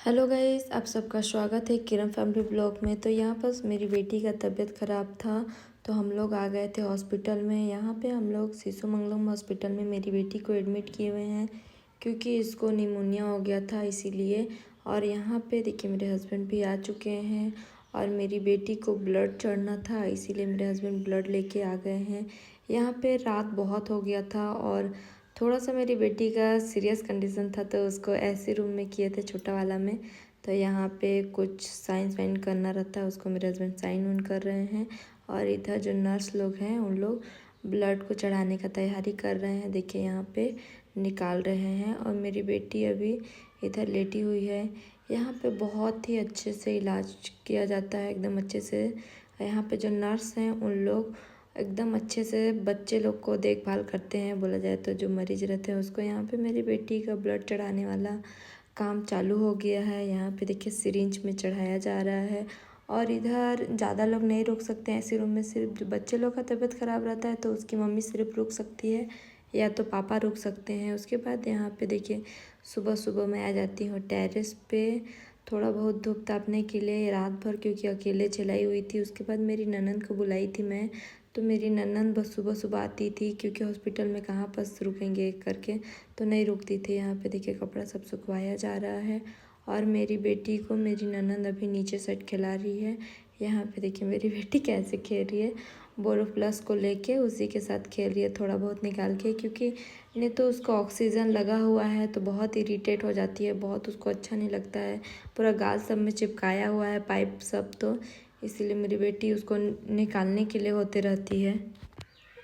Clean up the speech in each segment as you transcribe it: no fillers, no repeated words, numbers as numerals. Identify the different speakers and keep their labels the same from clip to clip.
Speaker 1: Hello guys, आप सबका स्वागत है किरण फैमिली ब्लॉग में। तो यहाँ पर मेरी बेटी का तबीयत ख़राब था तो हम लोग आ गए थे हॉस्पिटल में। यहाँ पे हम लोग शिशु मंगलम हॉस्पिटल में मेरी बेटी को एडमिट किए हुए हैं क्योंकि इसको निमोनिया हो गया था इसीलिए। और यहाँ पे देखिए मेरे हस्बैंड भी आ चुके हैं और मेरी बेटी को ब्लड चढ़ना था इसीलिए मेरे हस्बैंड ब्लड लेके आ गए हैं। यहाँ पे रात बहुत हो गया था और थोड़ा सा मेरी बेटी का सीरियस कंडीशन था तो उसको ऐसे रूम में किए थे, छोटा वाला में। तो यहाँ पे कुछ साइन वाइन करना रहता है, उसको मेरे हस्बैंड साइन उन कर रहे हैं। और इधर जो नर्स लोग हैं उन लोग ब्लड को चढ़ाने का तैयारी कर रहे हैं। देखिए यहाँ पे निकाल रहे हैं और मेरी बेटी अभी इधर लेटी हुई है। यहाँ पे बहुत ही अच्छे से इलाज किया जाता है, एकदम अच्छे से। यहाँ पे जो नर्स हैं उन लोग एकदम अच्छे से बच्चे लोग को देखभाल करते हैं, बोला जाए तो जो मरीज रहते हैं उसको। यहाँ पे मेरी बेटी का ब्लड चढ़ाने वाला काम चालू हो गया है। यहाँ पे देखिए सिरिंज में चढ़ाया जा रहा है और इधर ज़्यादा लोग नहीं रुक सकते हैं ऐसे रूम में। सिर्फ जो बच्चे लोग का तबीयत ख़राब रहता है तो उसकी मम्मी सिर्फ रुक सकती है या तो पापा रुक सकते हैं। उसके बाद यहाँ पे देखिए सुबह सुबह मैं आ जाती हूँ टेरेस पे थोड़ा बहुत धूप तापने के लिए रात भर, क्योंकि अकेले चलाई हुई थी। उसके बाद मेरी ननद को बुलाई थी मैं, तो मेरी ननद बस सुबह सुबह आती थी क्योंकि हॉस्पिटल में कहाँ बस रुकेंगे करके, तो नहीं रुकती थी। यहाँ पे देखिए कपड़ा सब सुखवाया जा रहा है और मेरी बेटी को मेरी ननद अभी नीचे सेट खिला रही है। यहाँ पे देखिए मेरी बेटी कैसे खेल रही है, बोरोप्लस को लेके उसी के साथ खेल रही है थोड़ा बहुत निकाल के, क्योंकि नहीं तो उसको ऑक्सीजन लगा हुआ है तो बहुत इरिटेट हो जाती है, बहुत उसको अच्छा नहीं लगता है। पूरा गाल सब में चिपकाया हुआ है पाइप सब, तो इसीलिए मेरी बेटी उसको निकालने के लिए होते रहती है।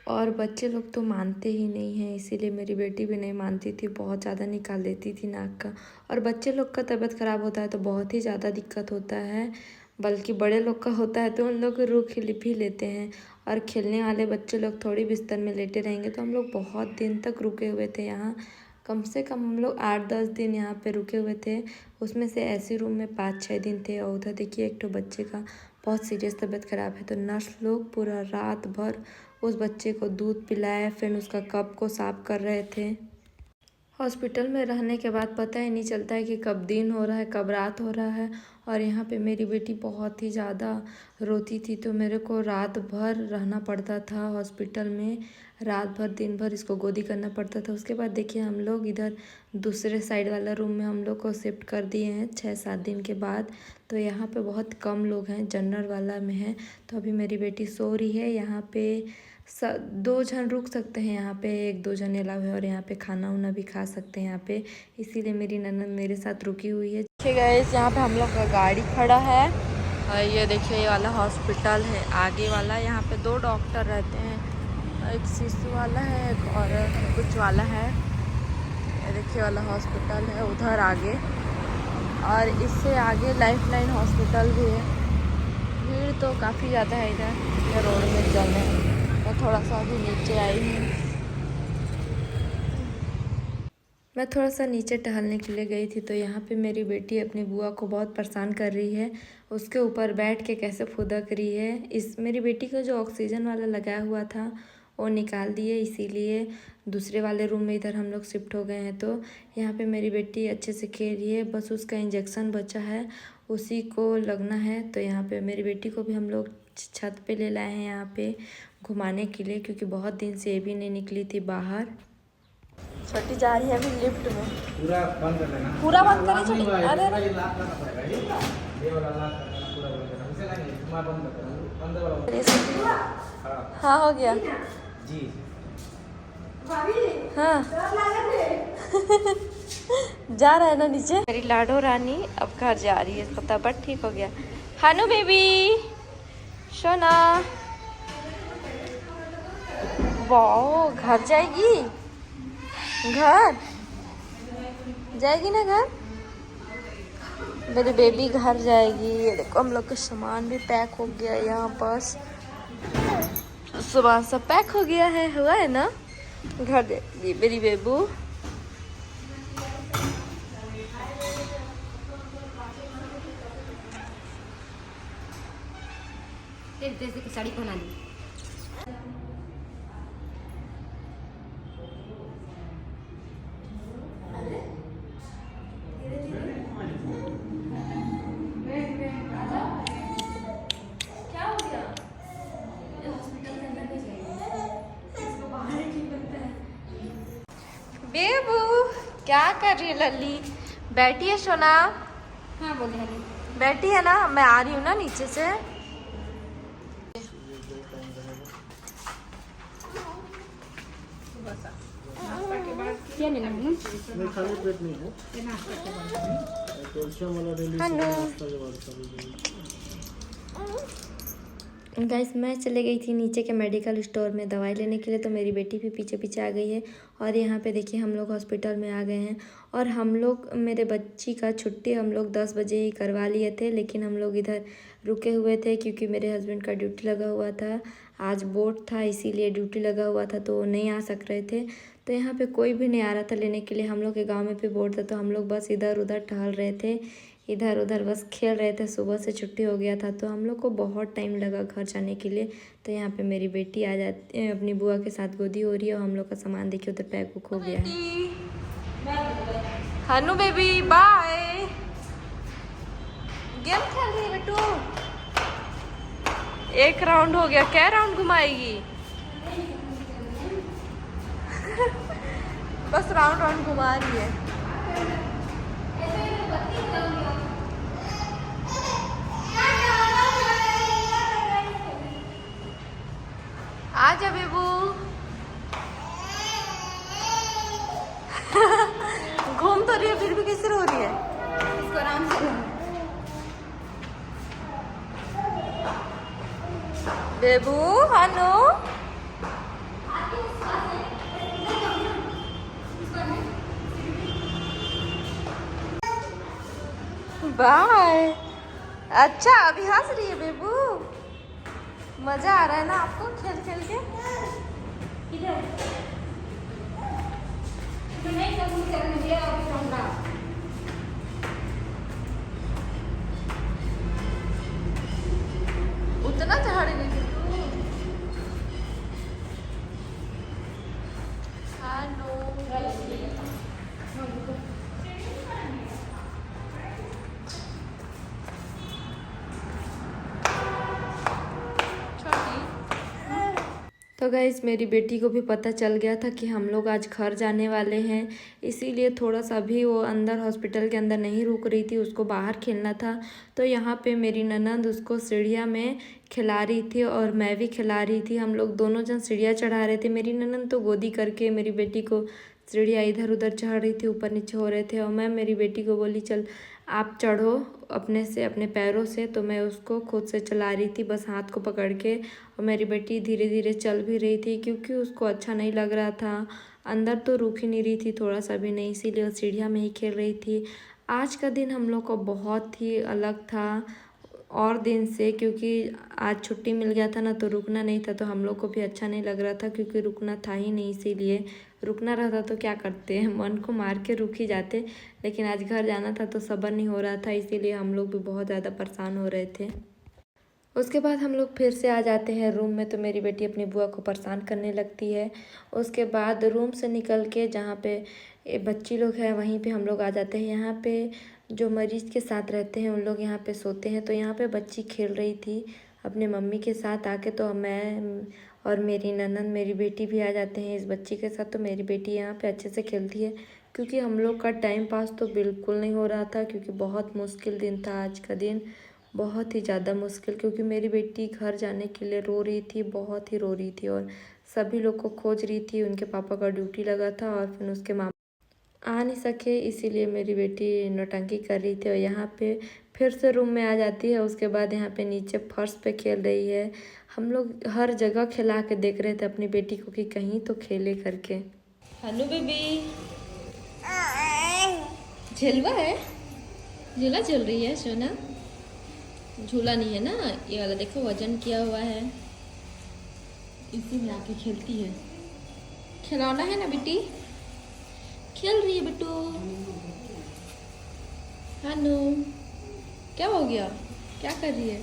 Speaker 1: और बच्चे लोग तो मानते ही नहीं हैं, इसीलिए मेरी बेटी भी नहीं मानती थी, बहुत ज़्यादा निकाल देती थी नाक का। और बच्चे लोग का तबीयत ख़राब होता है तो बहुत ही ज़्यादा दिक्कत होता है, बल्कि बड़े लोग का होता है तो उन लोग रुक भी लेते हैं। और खेलने वाले बच्चे लोग थोड़ी बिस्तर में लेटे रहेंगे। तो हम लोग बहुत दिन तक रुके हुए थे यहाँ, कम से कम हम लोग 8-10 दिन यहाँ पे रुके हुए थे। उसमें से ऐसे रूम में 5-6 दिन थे। और उधर देखिए एक तो बच्चे का बहुत सीरियस तबीयत ख़राब है तो नर्स लोग पूरा रात भर उस बच्चे को दूध पिलाए, फिर उसका कप को साफ कर रहे थे। हॉस्पिटल में रहने के बाद पता ही नहीं चलता है कि कब दिन हो रहा है कब रात हो रहा है। और यहाँ पे मेरी बेटी बहुत ही ज़्यादा रोती थी तो मेरे को रात भर रहना पड़ता था हॉस्पिटल में, रात भर दिन भर इसको गोदी करना पड़ता था। उसके बाद देखिए हम लोग इधर दूसरे साइड वाला रूम में हम लोग को शिफ्ट कर दिए हैं 6-7 दिन के बाद। तो यहाँ पे बहुत कम लोग हैं, जनरल वाला में है। तो अभी मेरी बेटी सो रही है। यहाँ पे 2 जन रुक सकते हैं, यहाँ पे 1-2 जन अलाउ है और यहाँ पे खाना उना भी खा सकते हैं यहाँ पे, इसीलिए मेरी ननद मेरे साथ रुकी हुई है। देखिए गाइस यहाँ पे हम लोग का गाड़ी खड़ा है और ये देखिए ये वाला हॉस्पिटल है आगे वाला। यहाँ पे 2 डॉक्टर रहते हैं, एक शिशु वाला है एक और कुछ वाला है। ये देखिए वाला हॉस्पिटल है उधर आगे, और इससे आगे लाइफलाइन हॉस्पिटल भी है। भीड़ तो काफ़ी ज़्यादा है इधर, ये रोड में चल रहे हैं। मैं थोड़ा सा अभी नीचे आई हूँ, मैं थोड़ा सा नीचे टहलने के लिए गई थी तो यहाँ पे मेरी बेटी अपनी बुआ को बहुत परेशान कर रही है, उसके ऊपर बैठ के कैसे फुदक रही है। इस मेरी बेटी का जो ऑक्सीजन वाला लगाया हुआ था वो निकाल दिए, इसीलिए दूसरे वाले रूम में इधर हम लोग शिफ्ट हो गए हैं। तो यहाँ पे मेरी बेटी अच्छे से खेल रही है, बस उसका इंजेक्शन बचा है उसी को लगना है। तो यहाँ पे मेरी बेटी को भी हम लोग छत पे ले लाए हैं यहाँ पे घुमाने के लिए, क्योंकि बहुत दिन से ये भी नहीं निकली थी बाहर। छोटी जा रही है अभी लिफ्ट में, पूरा बंद कर लेना, पूरा बंद करें छोटी। अरे हाँ हो गया जी। हाँ जा रहा है ना नीचे। मेरी लाडो रानी अब घर जा रही है, इसका तबीयत ठीक हो गया। हानू बेबी सोना, वाओ घर जाएगी, घर जाएगी ना, घर मेरी बेबी घर जाएगी। ये देखो हम लोग का सामान भी पैक हो गया, यहाँ पास सामान सब पैक हो गया है, हुआ है ना, घर जाएगी मेरी बेबू। साड़ी पहना ली। क्या कर रही है लल्ली? बैठी है सोना?
Speaker 2: हाँ बोले
Speaker 1: बैठी है ना, मैं आ रही हूँ ना नीचे से।
Speaker 2: क्या लेना है?
Speaker 3: नहीं, खाली पेट नहीं है। कैल्शियम वाला डेली नाश्ता के बाद
Speaker 1: गाइस मैं चले गई थी नीचे के मेडिकल स्टोर में दवाई लेने के लिए, तो मेरी बेटी भी पीछे पीछे आ गई है। और यहाँ पे देखिए हम लोग हॉस्पिटल में आ गए हैं। और हम लोग मेरे बच्ची का छुट्टी हम लोग 10 बजे ही करवा लिए थे, लेकिन हम लोग इधर रुके हुए थे क्योंकि मेरे हस्बैंड का ड्यूटी लगा हुआ था। आज बोर्ड था इसीलिए ड्यूटी लगा हुआ था, तो वो नहीं आ सक रहे थे। तो यहाँ पे कोई भी नहीं आ रहा था लेने के लिए। हम लोग के गाँव में भी बोर्ड था, तो हम लोग बस इधर उधर टहल रहे थे, इधर उधर बस खेल रहे थे। सुबह से छुट्टी हो गया था तो हम लोग को बहुत टाइम लगा घर जाने के लिए। तो यहाँ पे मेरी बेटी आ जाती है, अपनी बुआ के साथ गोदी हो रही है। और हम लोग का सामान देखिए उधर पैक बुक हो गया है। हनु बेबी बाय। गेम खेल रही है बेटू? एक राउंड हो गया, क्या राउंड घुमाएगी? बस राउंड राउंड घुमा रही है। आजा बेबू। घूम तो रही है फिर भी कैसे रो रही है?
Speaker 2: इसको आराम से
Speaker 1: बेबू हनु बाय। अच्छा अभी हंस रही है बेबू? मजा आ रहा है ना आपको खेल खेल के? उतना चढ़ गई थी तू? हेलो तो गाइस मेरी बेटी को भी पता चल गया था कि हम लोग आज घर जाने वाले हैं, इसीलिए थोड़ा सा भी वो अंदर हॉस्पिटल के अंदर नहीं रुक रही थी, उसको बाहर खेलना था। तो यहाँ पे मेरी ननंद उसको सीढ़िया में खिला रही थी और मैं भी खिला रही थी। हम लोग दोनों जन सीढ़िया चढ़ा रहे थे। मेरी ननंद तो गोदी करके मेरी बेटी को सीढ़िया इधर उधर चढ़ रही थी, ऊपर नीचे हो रहे थे। और मैं मेरी बेटी को बोली चल आप चढ़ो अपने से, अपने पैरों से। तो मैं उसको खुद से चला रही थी बस हाथ को पकड़ के। और मेरी बेटी धीरे धीरे चल भी रही थी क्योंकि उसको अच्छा नहीं लग रहा था। अंदर तो रुक ही नहीं रही थी थोड़ा सा भी नहीं, इसीलिए वो सीढ़िया में ही खेल रही थी। आज का दिन हम लोग को बहुत ही अलग था और दिन से, क्योंकि आज छुट्टी मिल गया था ना, तो रुकना नहीं था। तो हम लोग को भी अच्छा नहीं लग रहा था क्योंकि रुकना था ही नहीं, इसीलिए रुकना रहता तो क्या करते हैं, मन को मार के रुक ही जाते। लेकिन आज घर जाना था तो सब्र नहीं हो रहा था, इसीलिए हम लोग भी बहुत ज़्यादा परेशान हो रहे थे। उसके बाद हम लोग फिर से आ जाते हैं रूम में, तो मेरी बेटी अपनी बुआ को परेशान करने लगती है। उसके बाद रूम से निकल के जहाँ पे बच्ची लोग हैं वहीं पे हम लोग आ जाते हैं। यहाँ पे जो मरीज़ के साथ रहते हैं उन लोग यहाँ पे सोते हैं। तो यहाँ पे बच्ची खेल रही थी अपने मम्मी के साथ आके, तो मैं और मेरी ननंद मेरी बेटी भी आ जाते हैं इस बच्ची के साथ। तो मेरी बेटी यहाँ पे अच्छे से खेलती है क्योंकि हम लोग का टाइम पास तो बिल्कुल नहीं हो रहा था, क्योंकि बहुत मुश्किल दिन था आज का दिन, बहुत ही ज़्यादा मुश्किल। क्योंकि मेरी बेटी घर जाने के लिए रो रही थी, बहुत ही रो रही थी और सभी लोग को खोज रही थी। उनके पापा का ड्यूटी लगा था और फिर उसके मामा आ नहीं सके, इसीलिए मेरी बेटी नौटंकी कर रही थी। और यहाँ पे फिर से रूम में आ जाती है। उसके बाद यहाँ पे नीचे फर्श पे खेल रही है। हम लोग हर जगह खिला के देख रहे थे अपनी बेटी को कि कहीं तो खेले करके। हनु बेबी झेलवा है, झूला झूल रही है सोना? झूला नहीं है ना, ये वाला देखो वजन किया हुआ है, इसी में आके खेलती है। खिलौना है ना बेटी, खेल रही है बेटू। हनु क्या हो गया, क्या कर रही है?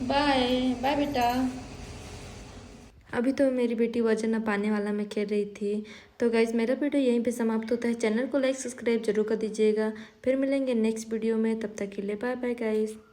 Speaker 1: बाय बाय बेटा। अभी तो मेरी बेटी वजन न पाने वाला में खेल रही थी। तो गाइज़ मेरा वीडियो यहीं पे समाप्त होता है। चैनल को लाइक सब्सक्राइब जरूर कर दीजिएगा। फिर मिलेंगे नेक्स्ट वीडियो में, तब तक के लिए बाय बाय गाइज़।